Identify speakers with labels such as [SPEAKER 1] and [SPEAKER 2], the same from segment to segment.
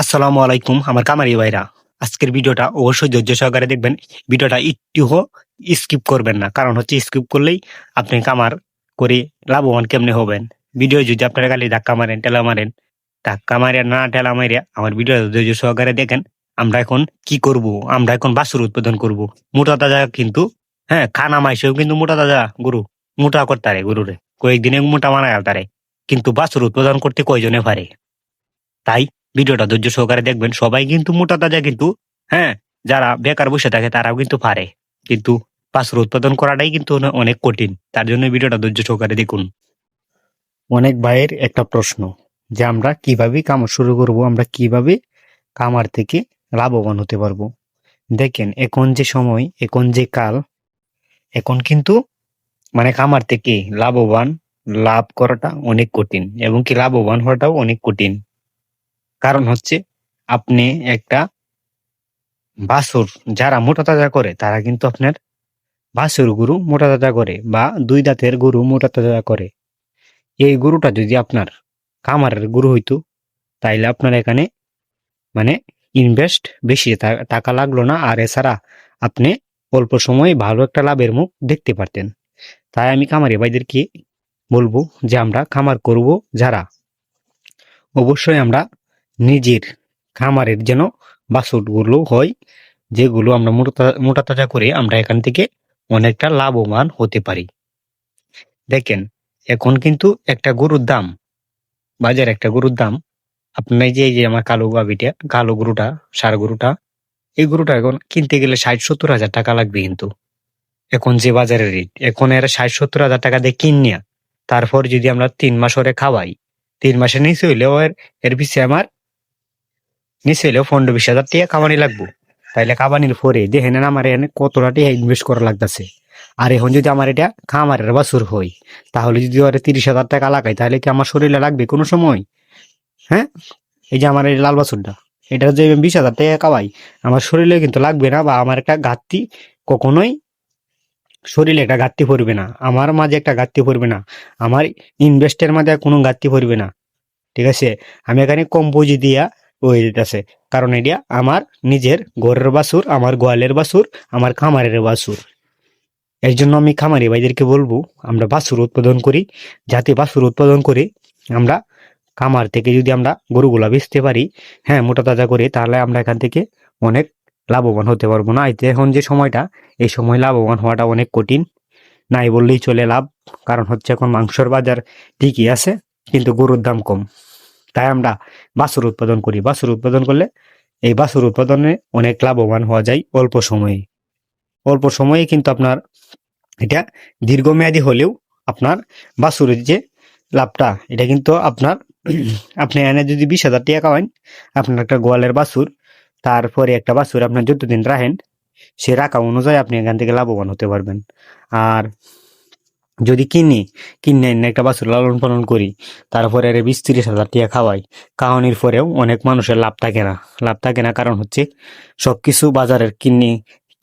[SPEAKER 1] আসসালামু আলাইকুম আমার কামারি ভাইরা। আজকের ভিডিওটা অবশ্যই ধৈর্য সহকারে দেখবেন। ভিডিওটা একটুও স্কিপ করবেন না, কারণ হচ্ছে স্কিপ করলেই আপনি কামার করে লাভবান কেমনে হবেন। ভিডিও যদি আপনারা খালি ধাক্কা মারেন ঠেলা মারেন, ধাক্কা মারিয়া না ঠেলা মারিয়া আমার ভিডিও ধৈর্য সহকারে দেখেন। আমরা এখন কি করব? আমরা এখন বাছুর উৎপাদন করব। মোটা তাজা কিন্তু, হ্যাঁ, খানা মাইসেও কিন্তু মোটা তাজা গরু মোটা করতারে, গরুরে কয়েকদিনে মোটা মানা গেলতারে, কিন্তু বাছুর উৎপাদন করতে কয়জনে পারে? তাই ভিডিওটা ধৈর্য সহকারে দেখবেন। সবাই কিন্তু মোটা তাজা কিন্তু, হ্যাঁ, যারা বেকার বসে থাকে তারাও কিন্তু পারে, কিন্তু বাছুর উৎপাদন করাটাই কিন্তু অনেক কঠিন। তার জন্য ভিডিওটা ধৈর্য সহকারে দেখুন। অনেক ভাইয়ের একটা প্রশ্ন যে আমরা কিভাবে কামার শুরু করব, আমরা কিভাবে কামার থেকে লাভবান হতে পারবো। দেখেন, এখন যে সময়, এখন যে কাল, এখন কিন্তু মানে খামার থেকে লাভ করাটা অনেক কঠিন, এবং কি লাভবান হওয়াটাও অনেক কঠিন। কারণ হচ্ছে আপনি একটা বাছুর, যারা মোটা তাজা করে তারা কিন্তু আপনার বাছুর গরু মোটা তাজা করে, বা দুই দাঁতের গরু মোটা তাজা করে। এই গরুটা যদি আপনার খামারের গরু হইতো, তাইলে আপনার এখানে মানে ইনভেস্ট বেশি টাকা লাগলো না, আর এছাড়া আপনি অল্প সময়ে ভালো একটা লাভের মুখ দেখতে পারতেন। তাই আমি খামারি ভাইদেরকে বলবো যে আমরা খামার করব যারা, অবশ্যই আমরা নিজের খামারের যেন বাছুরগুলো হয়, যেগুলো আমরা মোটা তাজা করে আমরা এখান থেকে অনেকটা লাভবান হতে পারি। দেখেন, এখন কিন্তু একটা গরুর দাম, বাজারে একটা গরুর দাম, আপনার এই যে আমার কালো গাভিটা, কালো গরুটা, ষাঁড় গরুটা, এই গরুটা এখন কিনতে গেলে ৬০-৭০ হাজার টাকা লাগবে। কিন্তু এখন যে বাজারের রেট, এখন এর ৬০-৭০ হাজার টাকা দিয়ে কিনিয়া, তারপর যদি আমরা ৩ মাস ওরে খাওয়াই, ৩ মাসের নিচে হইলেও এর পিছিয়ে আমার নিচে হইলেও ১৫-২০ হাজার টাকা কামানি লাগবো। তাইলে কামানির পরে দেখেন আমার এখানে কতটা টাকা ইনভেস্ট করা লাগতেছে। আর এখন যদি আমার এটা খামারের বাছুর হয়, তাহলে যদি ওরে ৩০ হাজার টাকা লাগাই, তাহলে কি আমার শরীরে লাগবে কোনো সময়? হ্যাঁ, এই যে আমার এই লাল বাছুরটা, এটা যে ২০ হাজার টাকা খাওয়াই, আমার শরীরে কিন্তু লাগবে না, বা আমার একটা ঘাটতি কখনোই শরীরে একটা ঘাটতি পড়বে না, আমার মাঝে একটা ঘাটতি পড়বে না, আমার ইনভেস্টের মাঝে কোনো ঘাটতি পড়বে না। ঠিক আছে, আমি এখানে কম পুঁজি দিয়া ওই আছে, কারণ এটা আমার নিজের ঘরের বাছুর, আমার গোয়ালের বাছুর, আমার খামারের বাছুর। এর জন্য আমি খামারি ভাইদেরকে বলবো আমরা বাছুর উৎপাদন করি, যাতে বাছুর উৎপাদন করে আমরা খামার থেকে যদি আমরা গরুগুলা বেচতে পারি, হ্যাঁ, মোটা তাজা করে, তাহলে আমরা এখান থেকে অনেক লাভবান হতে পারবো। না এতে এখন যে সময়টা, এই সময় লাভবান হওয়াটা অনেক কঠিন, নাই বললেই চলে লাভ। কারণ হচ্ছে এখন মাংসর বাজার ঠিকই আছে, কিন্তু গরুর দাম কম। তাই আমরা বাছুর উৎপাদন করি। বাছুর উৎপাদন করলে এই বাছুর উৎপাদনে অনেক লাভবান হওয়া যায় অল্প সময়ে। অল্প সময়ে কিন্তু আপনার এটা দীর্ঘমেয়াদী হলেও আপনার বাছুরের যে লাভটা, এটা কিন্তু আপনার আপনি এনে যদি ২০ হাজার টাকা খাওয়ান, আপনার একটা গোয়ালের বাছুর, তারপরে একটা বাছুর আপনার যতদিন রাখেন, সে রাখা অনুযায়ী আপনি এখান থেকে লাভবান হতে পারবেন। আর যদি কিনে এনে একটা বাছুর লালন পালন করি, তারপরে এর ২০-৩০ হাজার টাকা খাওয়াই, খাওয়ানোর পরেও অনেক মানুষের লাভ থাকে না। কারণ হচ্ছে সবকিছু বাজারের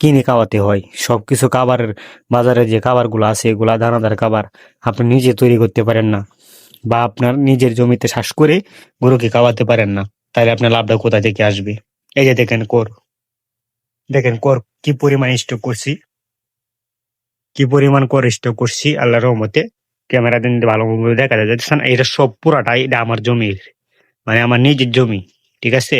[SPEAKER 1] কিনে খাওয়াতে হয়। সবকিছু খাবারের, বাজারে যে খাবারগুলো আছে এগুলা দানাদার খাবার, আপনি নিজে তৈরি করতে পারেন না, বা আপনার নিজের জমিতে চাষ করে গরুকে খাওয়াতে পারেন না, তাহলে আপনার লাভটা কোথা থেকে আসবে? এই যে দেখেন কর কি পরিমাণ স্টক করছি, স্টক করছি আল্লাহর রহমতে। ক্যামেরা দিন ভালো মতো দেখা যায়, দেখছেন? এটা সব পুরাটাই এটা আমার জমির, মানে আমার নিজের জমি। ঠিক আছে,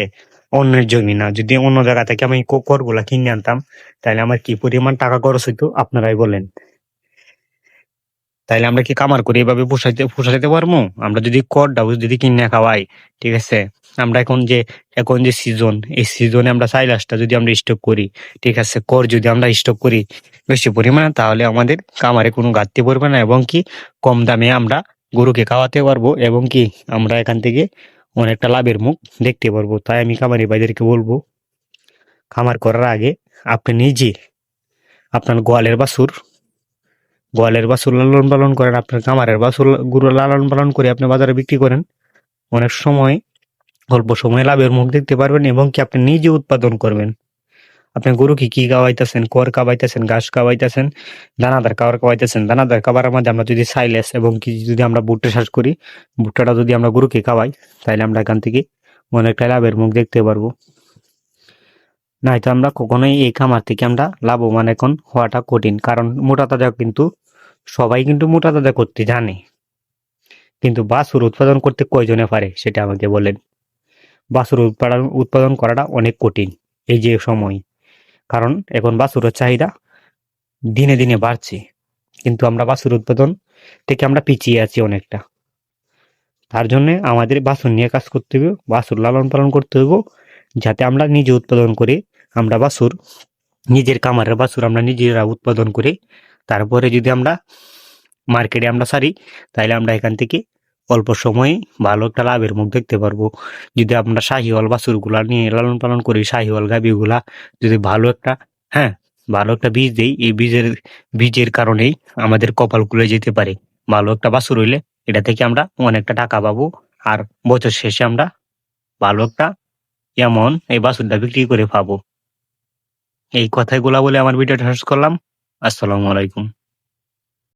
[SPEAKER 1] অন্যের জমি না। যদি অন্য জায়গা থেকে আমি করগুলা কিনে আনতাম, তাহলে আমার কি পরিমাণ টাকা খরচ হইতো আপনারাই বলেন। তাইলে আমরা কি কামার করে এভাবে পোষাইতে পারবো? আমরা যদি করটাও যদি কিনে খাওয়াই, ঠিক আছে, আমরা এখন যে সিজন, এই সিজনে আমরা চাইলাসটা যদি আমরা স্টক করি, ঠিক আছে, যদি আমরা স্টক করি বেশি পরিমাণে, তাহলে আমাদের কামারে কোনো ঘাটতি পড়বে না, এবং কি কম দামে আমরা গরুকে খাওয়াতে পারবো, এবং কি আমরা এখান থেকে অনেকটা লাভের মুখ দেখতে পারবো। তাই আমি খামারি ভাইদেরকে বলবো, খামার করার আগে আপনি নিজে আপনার গোয়ালের বাছুর লালন পালন করেন, আপনার খামারের বাছুর গরু লালন পালন করে আপনি বাজারে বিক্রি করেন। অনেক সময় অল্প সময়ে লাভের মুখ দেখতে পারবেন, এবং কি আপনি নিজে উৎপাদন করবেন। আপনি গরুকে কি খাওয়াইতেছেন? খড় খাওয়াইতেছেন, ঘাস খাওয়াইতেছেন, দানাদার খাবার খাওয়াইতেছেন। দানাদার খাবারের মধ্যে আমরা যদি সাইলেস এবং কি যদি আমরা ভুট্টা চাষ করি, ভুট্টাটা যদি আমরা গরুকে খাওয়াই, তাহলে আমরা এখান থেকে অনেকটা লাভের মুখ দেখতে পারবো। নয়তো আমরা কখনোই এই খামার থেকে আমরা লাভবান এখন হওয়াটা কঠিন, কারণ মোটা তাজা কিন্তু সবাই কিন্তু মোটা তাজা করতে জানে, কিন্তু বাছুর উৎপাদন করতে কয়জনে পারে সেটা আমাকে বলেন। বাছুর উৎপাদন করাটা অনেক কঠিন এই যে সময়, কারণ এখন বাছুরের চাহিদা দিনে দিনে বাড়ছে, কিন্তু আমরা বাছুর উৎপাদন থেকে আমরা পিছিয়ে আছি অনেকটা। তার জন্য আমাদের বাছুর নিয়ে কাজ করতে হবে, বাছুর লালন পালন করতে হবে, যাতে আমরা নিজে উৎপাদন করে আমরা বাছুর নিজের খামারের বাছুর আমরা নিজেরা উৎপাদন করে তারপরে যদি আমরা মার্কেটে আমরা ছাড়ি, তাহলে আমরা এখান থেকে অল্প সময়ে ভালো একটা লাভের মুখ দেখতে পারবো। যদি আমরা শাহিওয়াল বাছুরগুলা নিয়ে লালন পালন করি, শাহিওয়াল গাভীগুলা যদি ভালো একটা ভালো একটা বীজ দেই, এই বীজের কারণেই আমাদের কপাল খুলে যেতে পারে। ভালো একটা বাছুর হইলে এটা থেকে আমরা অনেকটা টাকা পাবো, আর বছর শেষে আমরা ভালো একটা এমন এই বাছুরটা বিক্রি করে পাবো। এই কথাগুলা বলে আমার ভিডিওটা শেষ করলাম। আসসালামু আলাইকুম।